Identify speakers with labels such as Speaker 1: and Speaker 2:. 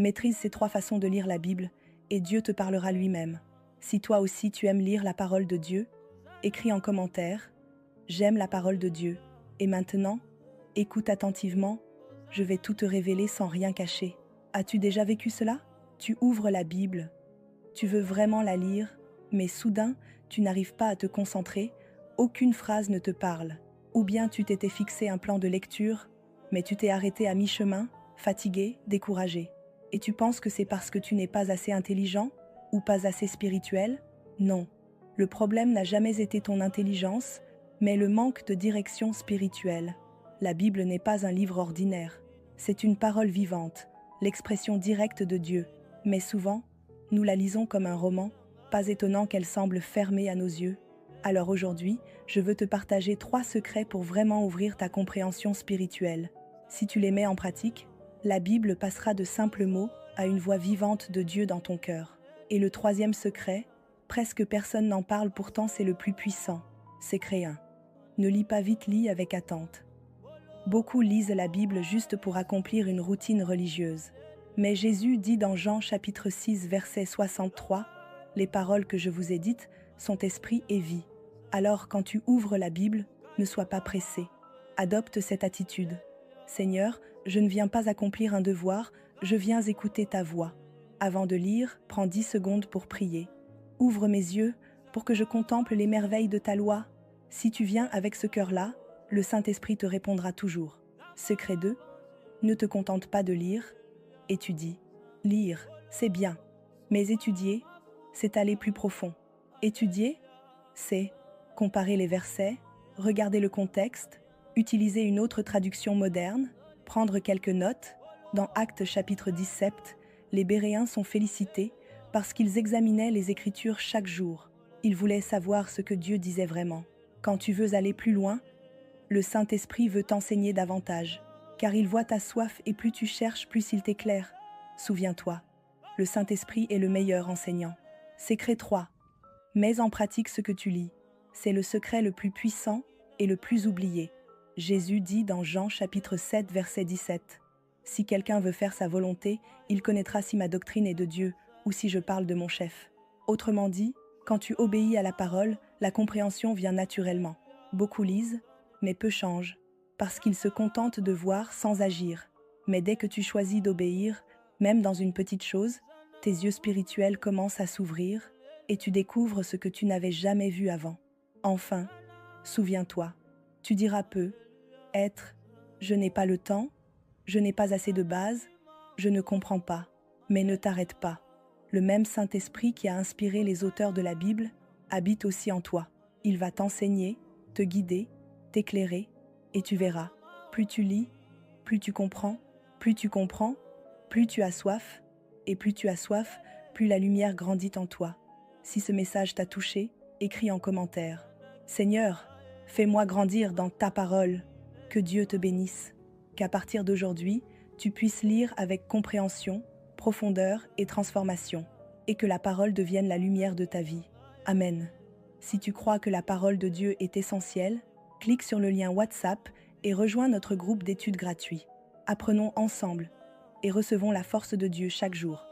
Speaker 1: Maîtrise ces 3 façons de lire la Bible et Dieu te parlera lui-même. Si toi aussi tu aimes lire la parole de Dieu, écris en commentaire « J'aime la parole de Dieu » et maintenant, écoute attentivement, je vais tout te révéler sans rien cacher. As-tu déjà vécu cela? Tu ouvres la Bible, tu veux vraiment la lire, mais soudain, tu n'arrives pas à te concentrer, aucune phrase ne te parle. Ou bien tu t'étais fixé un plan de lecture, mais tu t'es arrêté à mi-chemin, fatigué, découragé. Et tu penses que c'est parce que tu n'es pas assez intelligent ou pas assez spirituel? Non. Le problème n'a jamais été ton intelligence, mais le manque de direction spirituelle. La Bible n'est pas un livre ordinaire. C'est une parole vivante, l'expression directe de Dieu. Mais souvent, nous la lisons comme un roman, pas étonnant qu'elle semble fermée à nos yeux. Alors aujourd'hui, je veux te partager 3 secrets pour vraiment ouvrir ta compréhension spirituelle. Si tu les mets en pratique, la Bible passera de simples mots à une voix vivante de Dieu dans ton cœur. Et le 3e secret, presque personne n'en parle, pourtant c'est le plus puissant. Secret 1. Ne lis pas vite, lis avec attente. Beaucoup lisent la Bible juste pour accomplir une routine religieuse. Mais Jésus dit dans Jean chapitre 6 verset 63, « Les paroles que je vous ai dites sont esprit et vie. » Alors quand tu ouvres la Bible, ne sois pas pressé. Adopte cette attitude. « Seigneur, je ne viens pas accomplir un devoir, je viens écouter ta voix. » Avant de lire, prends 10 secondes pour prier. Ouvre mes yeux pour que je contemple les merveilles de ta loi. Si tu viens avec ce cœur-là, le Saint-Esprit te répondra toujours. Secret 2. Ne te contente pas de lire, étudie. Lire, c'est bien, mais étudier, c'est aller plus profond. Étudier, c'est comparer les versets, regarder le contexte, utiliser une autre traduction moderne, prendre quelques notes. Dans Actes chapitre 17, les Béréens sont félicités parce qu'ils examinaient les Écritures chaque jour. Ils voulaient savoir ce que Dieu disait vraiment. Quand tu veux aller plus loin, le Saint-Esprit veut t'enseigner davantage, car il voit ta soif et plus tu cherches, plus il t'éclaire. Souviens-toi, le Saint-Esprit est le meilleur enseignant. Secret 3. Mets en pratique ce que tu lis. C'est le secret le plus puissant et le plus oublié. Jésus dit dans Jean chapitre 7 verset 17, « Si quelqu'un veut faire sa volonté, il connaîtra si ma doctrine est de Dieu ou si je parle de mon chef. » Autrement dit, quand tu obéis à la parole, la compréhension vient naturellement. Beaucoup lisent, mais peu changent, parce qu'ils se contentent de voir sans agir. Mais dès que tu choisis d'obéir, même dans une petite chose, tes yeux spirituels commencent à s'ouvrir et tu découvres ce que tu n'avais jamais vu avant. Enfin, souviens-toi, tu diras peu, être, je n'ai pas le temps, je n'ai pas assez de base, je ne comprends pas, mais ne t'arrête pas. Le même Saint-Esprit qui a inspiré les auteurs de la Bible habite aussi en toi. Il va t'enseigner, te guider, t'éclairer, et tu verras, plus tu lis, plus tu comprends, plus tu comprends, plus tu as soif, et plus tu as soif, plus la lumière grandit en toi. Si ce message t'a touché, écris en commentaire. Seigneur, fais-moi grandir dans ta parole. Que Dieu te bénisse. Qu'à partir d'aujourd'hui, tu puisses lire avec compréhension, profondeur et transformation, et que la parole devienne la lumière de ta vie. Amen. Si tu crois que la parole de Dieu est essentielle, clique sur le lien WhatsApp et rejoins notre groupe d'études gratuit. Apprenons ensemble et recevons la force de Dieu chaque jour.